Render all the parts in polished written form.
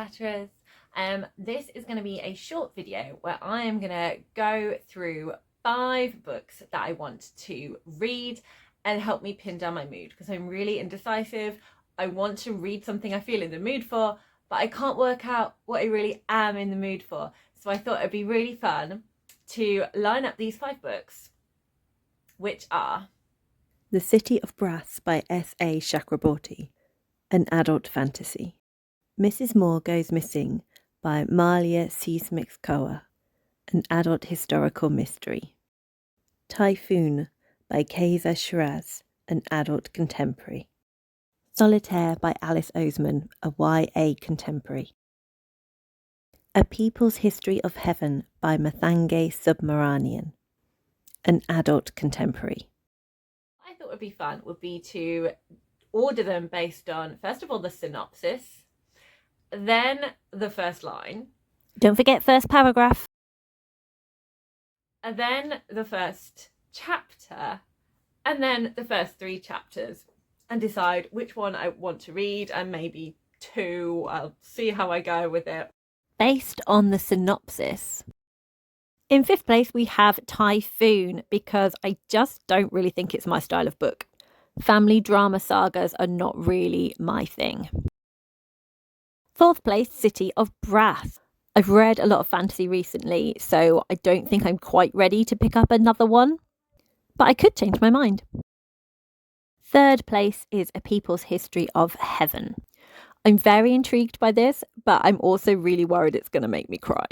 chatterers. This is going to be a short video where I am going to go through 5 books that I want to read and help me pin down my mood, because I'm really indecisive. I want to read something I feel in the mood for, but I can't work out what I really am in the mood for. So I thought it'd be really fun to line up these 5 books, which are The City of Brass by S.A. Chakraborty, an adult fantasy. Mrs. Moore Goes Missing by Malia Seesmix-Koa, an adult historical mystery. Typhoon by Kaiser Shiraz, an adult contemporary. Solitaire by Alice Oseman, a YA contemporary. A People's History of Heaven by Mathange Submaranian, an adult contemporary. I thought would be fun would be to order them based on, first of all, the synopsis, then the first line. Don't forget first paragraph. And then the first chapter, and then the first 3 chapters, and decide which one I want to read, and maybe 2. I'll see how I go with it. Based on the synopsis. In 5th place, we have Typhoon, because I just don't really think it's my style of book. Family drama sagas are not really my thing. 4th place, City of Brass. I've read a lot of fantasy recently, so I don't think I'm quite ready to pick up another one, but I could change my mind. 3rd place is A People's History of Heaven. I'm very intrigued by this, but I'm also really worried it's going to make me cry.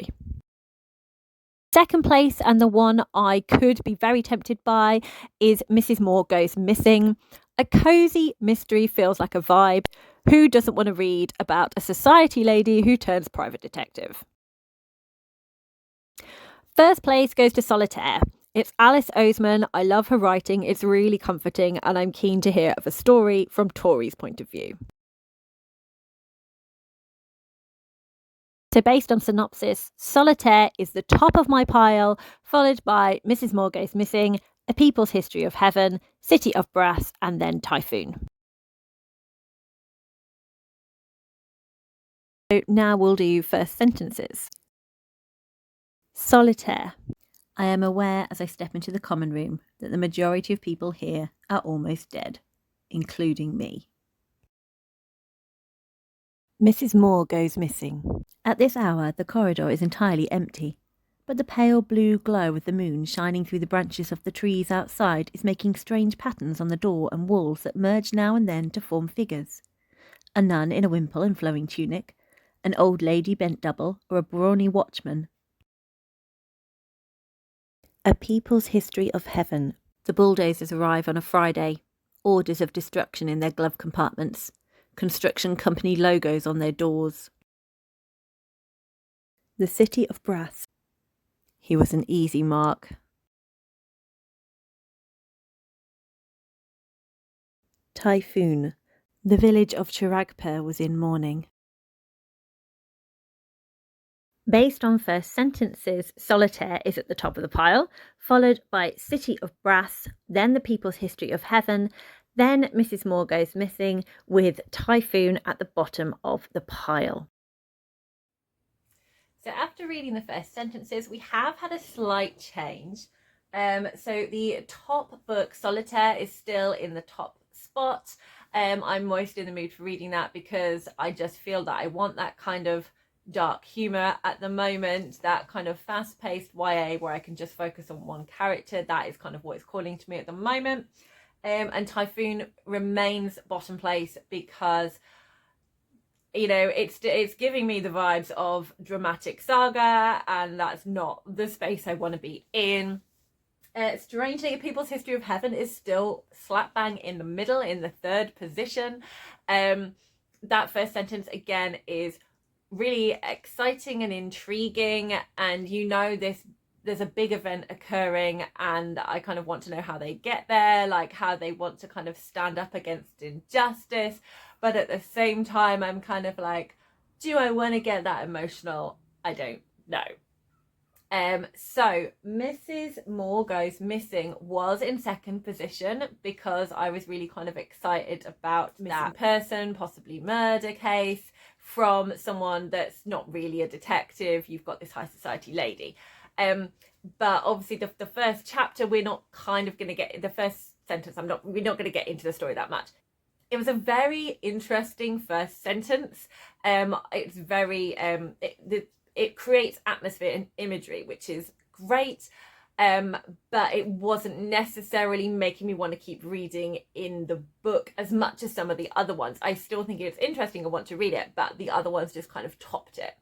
2nd place, and the one I could be very tempted by, is Mrs. Moore Goes Missing. A cosy mystery feels like a vibe. Who doesn't want to read about a society lady who turns private detective? 1st place goes to Solitaire. It's Alice Oseman. I love her writing. It's really comforting, and I'm keen to hear of a story from Tori's point of view. So based on synopsis, Solitaire is the top of my pile, followed by Mrs. Moore Goes Missing, A People's History of Heaven, City of Brass, and then Typhoon. So now we'll do first sentences. Solitaire. I am aware as I step into the common room that the majority of people here are almost dead, including me. Mrs. Moore Goes Missing. At this hour, the corridor is entirely empty, but the pale blue glow of the moon shining through the branches of the trees outside is making strange patterns on the door and walls that merge now and then to form figures. A nun in a wimple and flowing tunic, an old lady bent double, or a brawny watchman. A People's History of Heaven. The bulldozers arrive on a Friday, orders of destruction in their glove compartments, construction company logos on their doors. The City of Brass. He was an easy mark. Typhoon. The village of Chiragpur was in mourning. Based on first sentences, Solitaire is at the top of the pile, followed by City of Brass, then The People's History of Heaven, then Mrs. Moore Goes Missing, with Typhoon at the bottom of the pile. So after reading the first sentences, we have had a slight change. So the top book, Solitaire, is still in the top spot. I'm most in the mood for reading that because I just feel that I want that kind of dark humour at the moment, that kind of fast-paced YA where I can just focus on one character. That is kind of what is calling to me at the moment. And Typhoon remains bottom place because, you know, it's giving me the vibes of dramatic saga, and that's not the space I want to be in. Strangely, A People's History of Heaven is still slap bang in the middle, in the 3rd position. That first sentence again is really exciting and intriguing, and you know there's a big event occurring, and I kind of want to know how they get there, like how they want to kind of stand up against injustice. But at the same time, I'm kind of like, do I want to get that emotional? I don't know. So Mrs. Moore Goes Missing was in second position because I was really kind of excited about missing person, possibly murder case from someone that's not really a detective. You've got this high society lady. But obviously the first chapter, we're not kind of going to get the first sentence. We're not going to get into the story that much. It was a very interesting first sentence. It's very it creates atmosphere and imagery, which is great. But it wasn't necessarily making me want to keep reading in the book as much as some of the other ones. I still think it's interesting and want to read it, but the other ones just kind of topped it.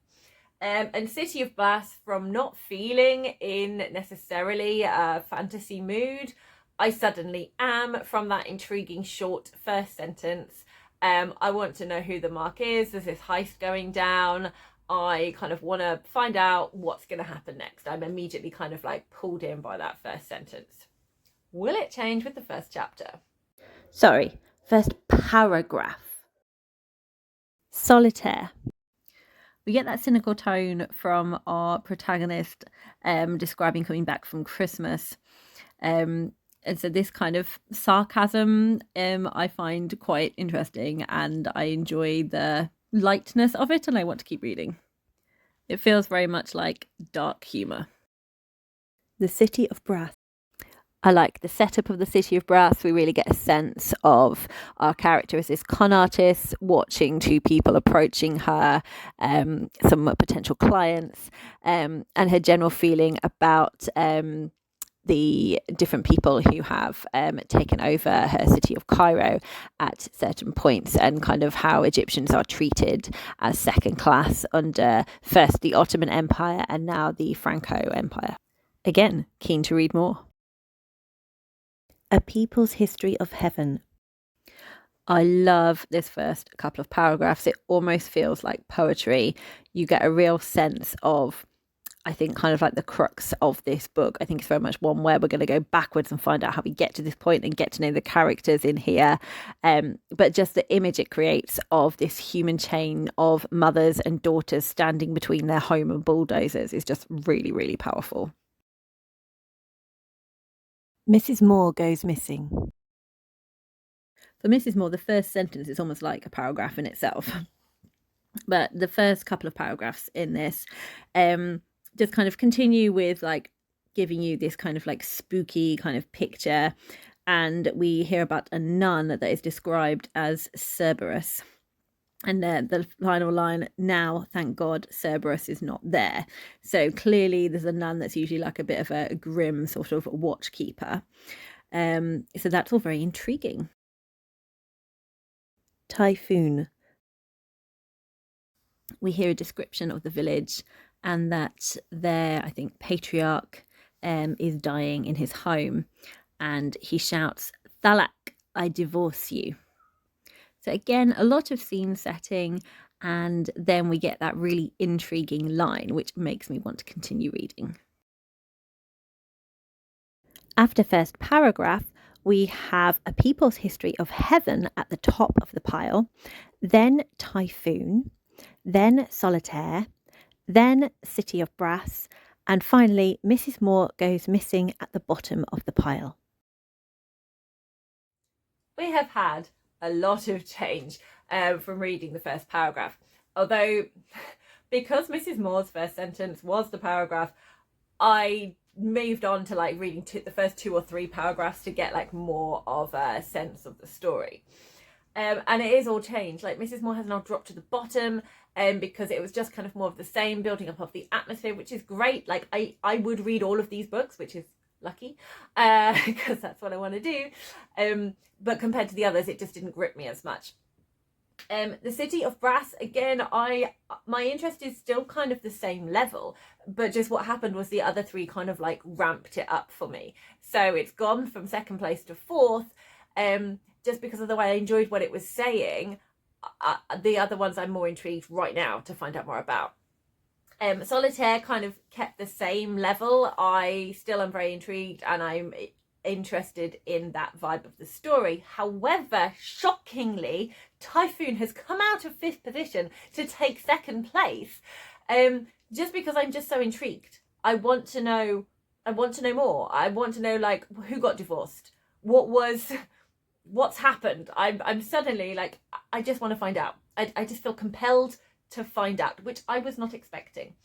And City of Brass, from not feeling in necessarily a fantasy mood, I suddenly am from that intriguing short first sentence. I want to know who the mark is. There's this heist going down. I kind of want to find out what's going to happen next. I'm immediately kind of like pulled in by that first sentence. Will it change with the first chapter? Sorry, first paragraph. Solitaire. We get that cynical tone from our protagonist describing coming back from Christmas. And so this kind of sarcasm I find quite interesting, and I enjoy the lightness of it, and I want to keep reading. It feels very much like dark humour. The City of Brass. I like the setup of the City of Brass. We really get a sense of our character as this con artist watching two people approaching her, some potential clients, and her general feeling about the different people who have taken over her city of Cairo at certain points, and kind of how Egyptians are treated as second class under first the Ottoman Empire and now the Franco Empire. Again, keen to read more. A People's History of Heaven. I love this first couple of paragraphs. It almost feels like poetry. You get a real sense of, I think, kind of like the crux of this book. I think it's very much one where we're going to go backwards and find out how we get to this point and get to know the characters in here. But just the image it creates of this human chain of mothers and daughters standing between their home and bulldozers is just really, really powerful. Mrs. Moore Goes Missing. For Mrs. Moore, the first sentence is almost like a paragraph in itself. But the first couple of paragraphs in this just kind of continue with like giving you this kind of like spooky kind of picture. And we hear about a nun that is described as Cerberus. And the final line, now, thank God, Cerberus is not there. So clearly there's a nun that's usually like a bit of a grim sort of watchkeeper. So that's all very intriguing. Typhoon. We hear a description of the village, and that their, I think, patriarch is dying in his home. And he shouts, "Thalak, I divorce you." So again, a lot of scene setting, and then we get that really intriguing line, which makes me want to continue reading. After first paragraph, we have A People's History of Heaven at the top of the pile, then Typhoon, then Solitaire, then City of Brass, and finally Mrs. Moore Goes Missing at the bottom of the pile. We have had a lot of change from reading the first paragraph. Although, because Mrs. Moore's first sentence was the paragraph, I moved on to like reading the first 2 or 3 paragraphs to get like more of a sense of the story. And it is all changed. Like Mrs. Moore has now dropped to the bottom because it was just kind of more of the same, building up of the atmosphere, which is great. Like I would read all of these books, which is lucky because that's what I want to do. But compared to the others, it just didn't grip me as much. The City of Brass, again, my interest is still kind of the same level, but just what happened was the other 3 kind of like ramped it up for me. So it's gone from second place to 4th, just because of the way I enjoyed what it was saying. The other ones I'm more intrigued right now to find out more about. Solitaire kind of kept the same level. I still am very intrigued and I'm interested in that vibe of the story. However, shockingly, Typhoon has come out of 5th position to take 2nd place, just because I'm just so intrigued. I want to know more. I want to know, like, who got divorced, what's happened. I'm suddenly like, I just want to find out. I just feel compelled to find out, which I was not expecting.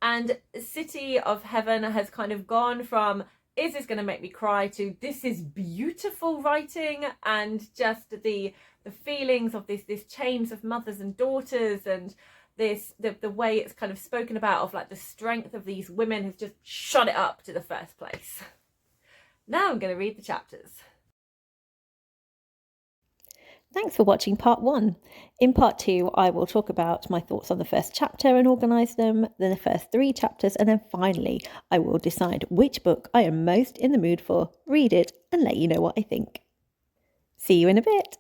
And City of Heaven has kind of gone from, is this going to make me cry, to this is beautiful writing, and just the feelings of this chains of mothers and daughters, and the way it's kind of spoken about, of like the strength of these women has just shot it up to the first place. Now I'm going to read the chapters. Thanks for watching part 1. In part 2, I will talk about my thoughts on the first chapter and organise them, then the first 3 chapters, and then finally I will decide which book I am most in the mood for, read it, and let you know what I think. See you in a bit.